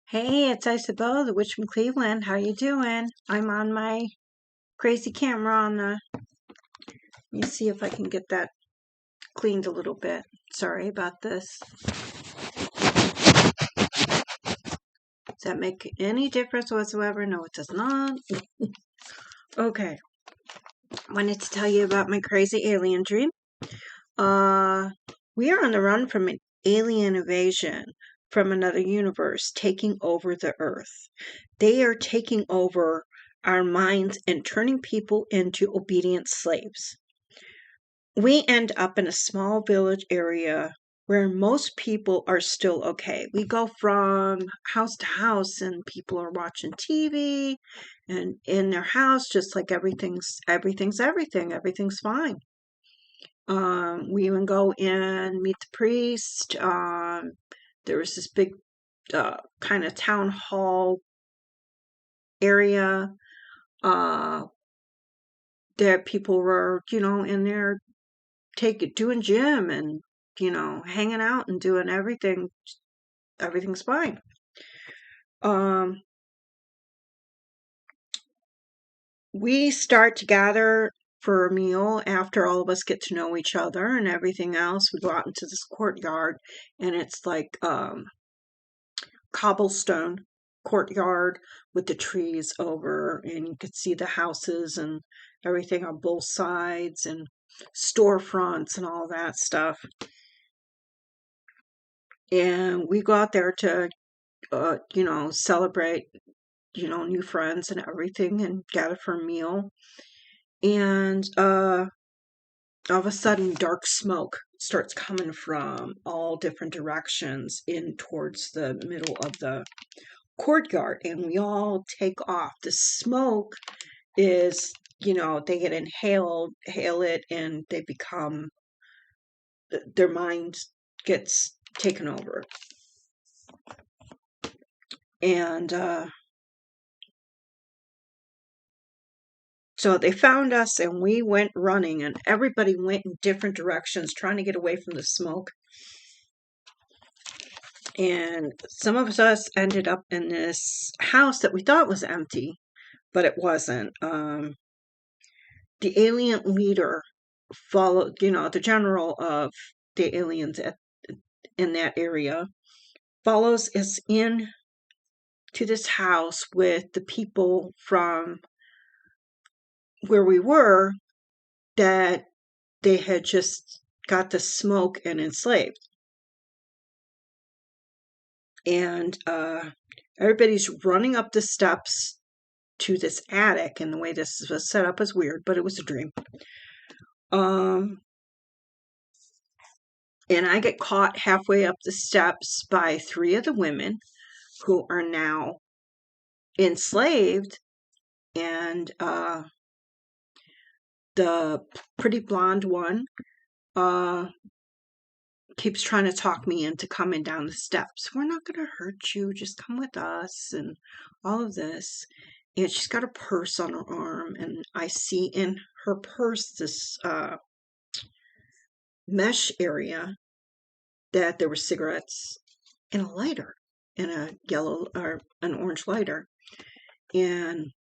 Hey, it's Isabella, the witch from Cleveland. How you doing? I'm on my crazy camera on the. Let me see if I can get that cleaned a little bit. Sorry about this. Does that make any difference whatsoever? No, it does not. Okay. Wanted to tell you about my crazy alien dream. Uh, we are on the run from an alien invasion from another universe taking over the Earth. They are taking over our minds and turning people into obedient slaves. We end up in a small village area where most people are still okay. We go from house to house and people are watching TV and in their house just like everything's everything. Everything's fine. We even go in, meet the priest. There was this big kind of town hall area. There people were, in there doing gym and hanging out and doing everything. Everything's fine. We start to gather for a meal after all of us get to know each other and everything else. We go out into this courtyard and it's like cobblestone courtyard with the trees over, and you could see the houses and everything on both sides and storefronts and all that stuff. And we go out there to celebrate, new friends and everything and gather for a meal. And all of a sudden, dark smoke starts coming from all different directions in towards the middle of the courtyard. And we all take off. The smoke is, they get inhaled, hail it, and they become, their mind gets taken over. And so they found us and we went running and everybody went in different directions trying to get away from the smoke. And some of us ended up in this house that we thought was empty, but it wasn't. The alien leader followed, the general of the aliens in that area follows us in to this house with the people from where we were that they had just got the smoke and enslaved. And everybody's running up the steps to this attic, and the way this was set up is weird, but it was a dream. And I get caught halfway up the steps by three of the women who are now enslaved, and the pretty blonde one keeps trying to talk me into coming down the steps. We're not going to hurt you. Just come with us and all of this. And she's got a purse on her arm. And I see in her purse this mesh area that there were cigarettes and a lighter and a yellow or an orange lighter. And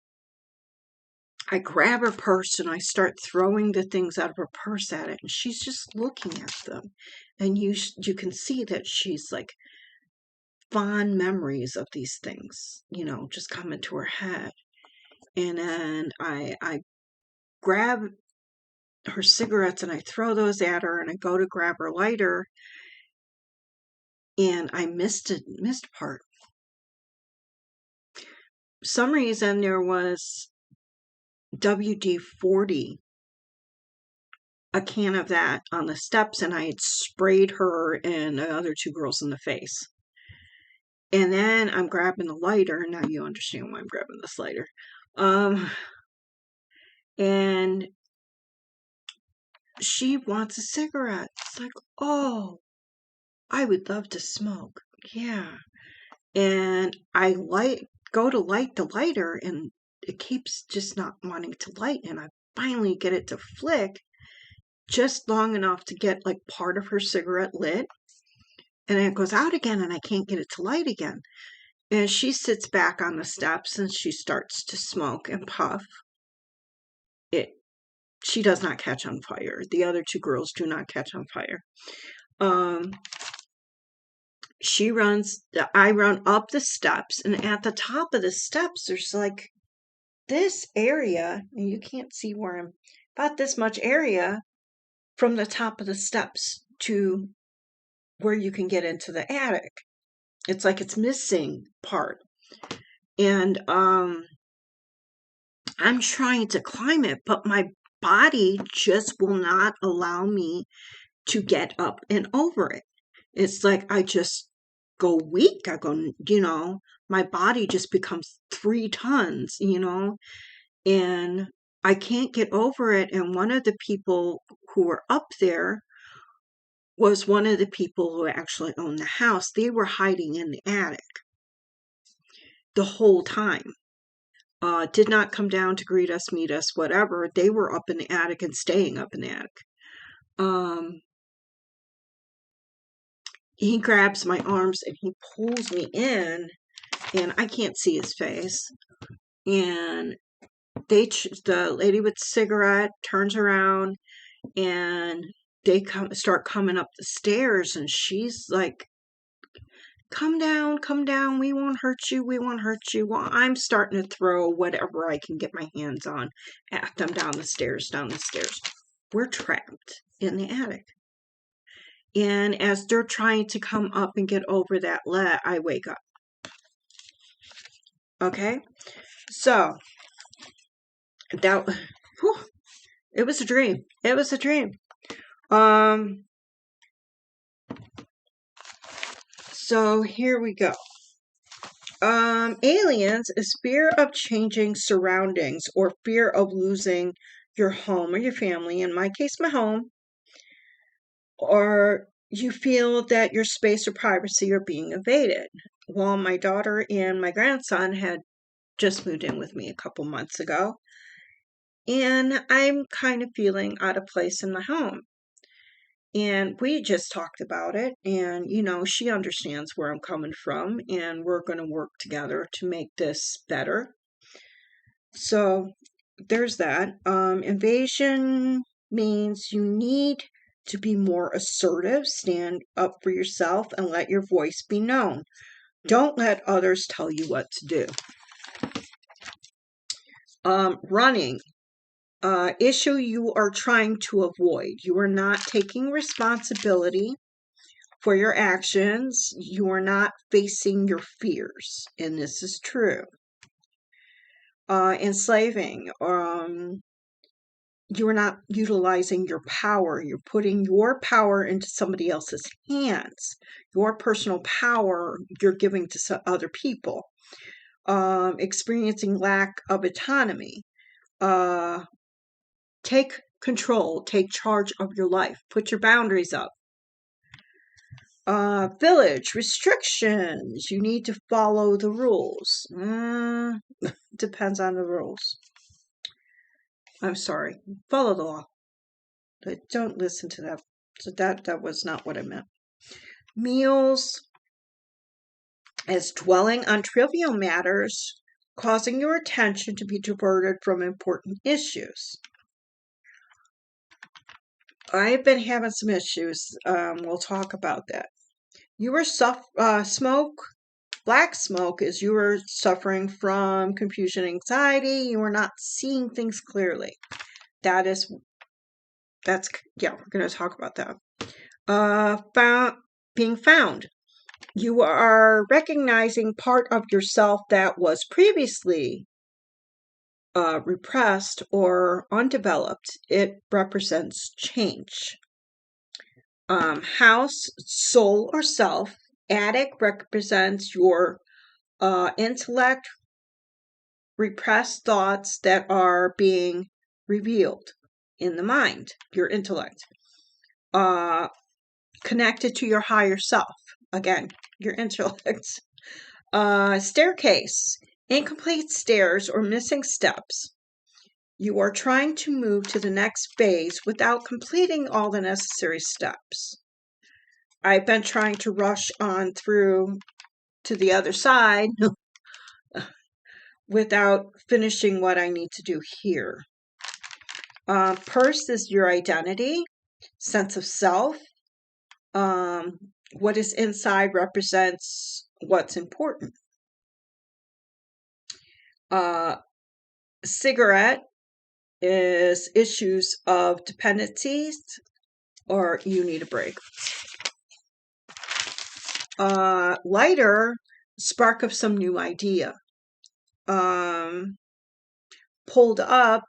I grab her purse and I start throwing the things out of her purse at it, and she's just looking at them. And you can see that she's like fond memories of these things, just come into her head. And then I grab her cigarettes and I throw those at her, and I go to grab her lighter, and I missed part. For some reason there was WD-40, a can of that on the steps, and I had sprayed her and the other two girls in the face. And then I'm grabbing the lighter. Now you understand why I'm grabbing this lighter. And she wants a cigarette. It's like, oh, I would love to smoke. Yeah. And I go to light the lighter, and it keeps just not wanting to light. And I finally get it to flick just long enough to get like part of her cigarette lit. And then it goes out again, and I can't get it to light again. And she sits back on the steps and she starts to smoke and puff. She does not catch on fire. The other two girls do not catch on fire. I run up the steps, and at the top of the steps, there's like this area, and you can't see where I'm, about this much area from the top of the steps to where you can get into the attic. It's like it's missing part. And I'm trying to climb it, but my body just will not allow me to get up and over it. It's like I just go weak. I go, my body just becomes 3 tons, and I can't get over it. And one of the people who were up there was one of the people who actually owned the house. They were hiding in the attic the whole time. Did not come down to greet us, meet us, whatever. They were up in the attic and staying up in the attic. He grabs my arms and he pulls me in, and I can't see his face. And the lady with the cigarette turns around, and they start coming up the stairs, and she's like, come down, we won't hurt you. Well, I'm starting to throw whatever I can get my hands on at them down the stairs. We're trapped in the attic. And as they're trying to come up and get over that ledge, I wake up. Okay? So, it was a dream. So here we go. Aliens is fear of changing surroundings or fear of losing your home or your family, in my case, my home, or you feel that your space or privacy are being invaded. Well, my daughter and my grandson had just moved in with me a couple months ago, and I'm kind of feeling out of place in my home. And we just talked about it, and she understands where I'm coming from, and we're going to work together to make this better. So there's that. Invasion means you need to be more assertive, stand up for yourself, and let your voice be known. Don't let others tell you what to do. Running. Issue you are trying to avoid. You are not taking responsibility for your actions. You are not facing your fears, and this is true. Enslaving. You are not utilizing your power. You're putting your power into somebody else's hands. Your personal power you're giving to other people. Experiencing lack of autonomy. Take control. Take charge of your life. Put your boundaries up. Village restrictions. You need to follow the rules. Depends on the rules. I'm sorry. Follow the law. But don't listen to that. So that was not what I meant. Meals as dwelling on trivial matters, causing your attention to be diverted from important issues. I've been having some issues. We'll talk about that. You were black smoke is you were suffering from confusion, anxiety. You were not seeing things clearly. We're going to talk about that. Being found. You are recognizing part of yourself that was previously repressed or undeveloped. It represents change. House, soul, or self. Attic represents your intellect, repressed thoughts that are being revealed in the mind, your intellect. Connected to your higher self. Again, your intellect. Staircase. Incomplete stairs or missing steps. You are trying to move to the next phase without completing all the necessary steps. I've been trying to rush on through to the other side without finishing what I need to do here. Purse is your identity, sense of self. What is inside represents what's important. Cigarette is issues of dependencies or you need a break. Lighter, spark of some new idea. Pulled up,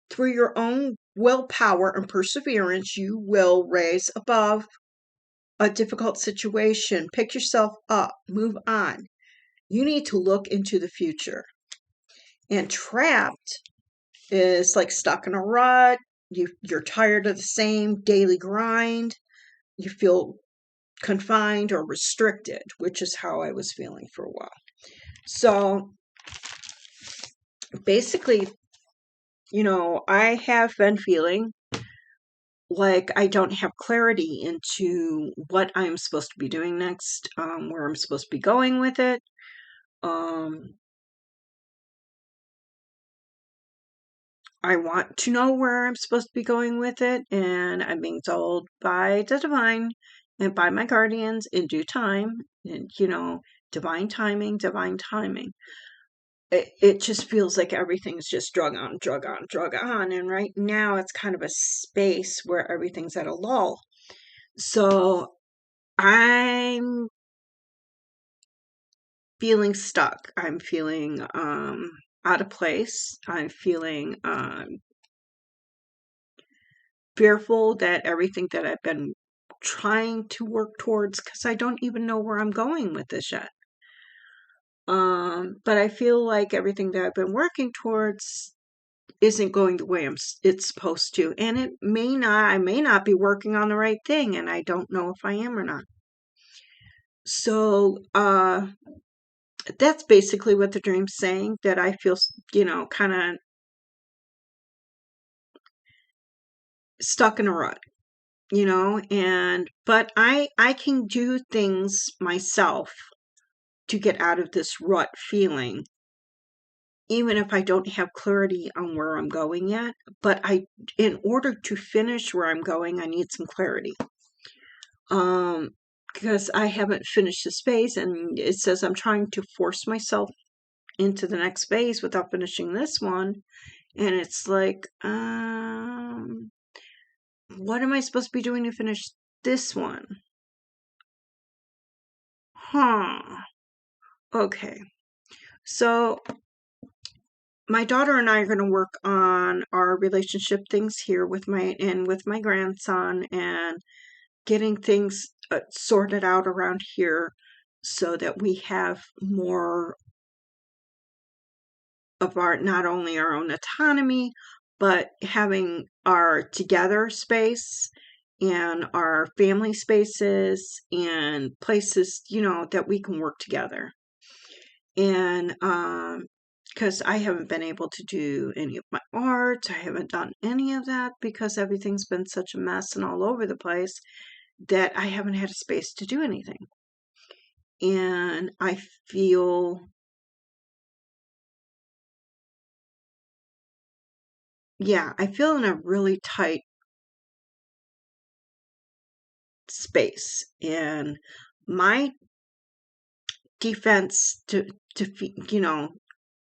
through your own willpower and perseverance, you will raise above a difficult situation. Pick yourself up, move on. You need to look into the future. And trapped is like stuck in a rut. You're tired of the same daily grind. You feel confined or restricted, which is how I was feeling for a while. So basically, I have been feeling like I don't have clarity into what I'm supposed to be doing next, where I'm supposed to be going with it. I want to know where I'm supposed to be going with it, and I'm being told by the divine and by my guardians in due time, and divine timing, divine timing. It just feels like everything's just drug on, drug on, drug on. And right now it's kind of a space where everything's at a lull. So I'm feeling stuck. I'm feeling out of place. I'm feeling fearful that everything that I've been trying to work towards, because I don't even know where I'm going with this yet. But I feel like everything that I've been working towards isn't going the way it's supposed to. And I may not be working on the right thing, and I don't know if I am or not. So, that's basically what the dream's saying, that I feel, kind of stuck in a rut, but I can do things myself to get out of this rut feeling, even if I don't have clarity on where I'm going yet. But in order to finish where I'm going, I need some clarity. Because I haven't finished this phase, and it says I'm trying to force myself into the next phase without finishing this one. And it's like, what am I supposed to be doing to finish this one? Okay. So my daughter and I are going to work on our relationship things here with my grandson, and getting things sorted out around here so that we have more of our, not only our own autonomy, but having our together space and our family spaces and places, that we can work together. And because I haven't been able to do any of my art, I haven't done any of that because everything's been such a mess and all over the place that I haven't had a space to do anything. And I feel, I feel in a really tight space. And my defense to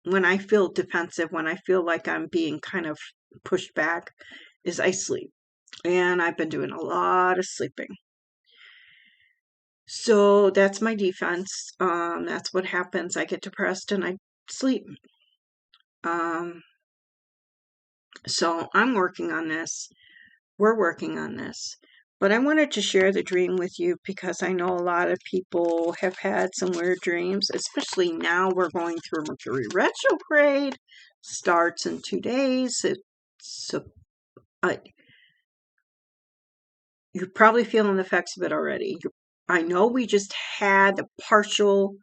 when I feel defensive, when I feel like I'm being kind of pushed back, is I sleep. And I've been doing a lot of sleeping. So that's my defense. That's what happens. I get depressed and I sleep. So I'm working on this. We're working on this. But I wanted to share the dream with you because I know a lot of people have had some weird dreams, especially now we're going through Mercury retrograde. Starts in 2 days. You're probably feeling the effects of it already. I know we just had the partial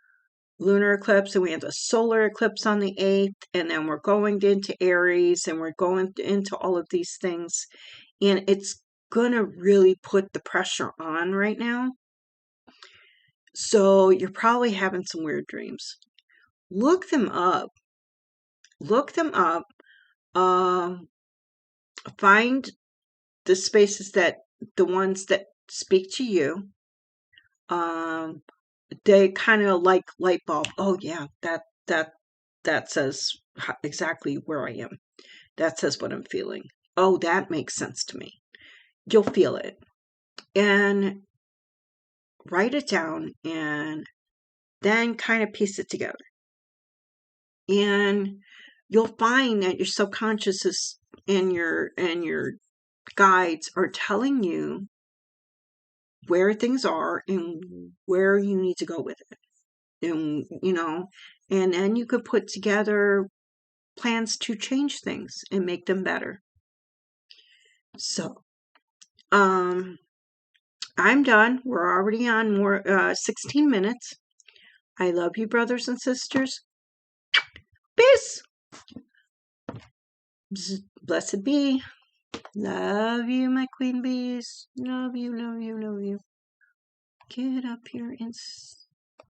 lunar eclipse and we had the solar eclipse on the 8th, and then we're going into Aries and we're going into all of these things, and it's gonna really put the pressure on right now. So you're probably having some weird dreams. Look them up. Look them up. Um, find the spaces the ones that speak to you. They kind of like light bulb. Oh yeah, that says exactly where I am. That says what I'm feeling. Oh, that makes sense to me. You'll feel it. And write it down and then kind of piece it together. And you'll find that your subconscious is and your guides are telling you where things are and where you need to go with it. And and then you could put together plans to change things and make them better. So, I'm done. We're already on 16 minutes. I love you, brothers and sisters. Peace. Blessed be. Love you, my queen bees. Love you, love you, love you. Get up here and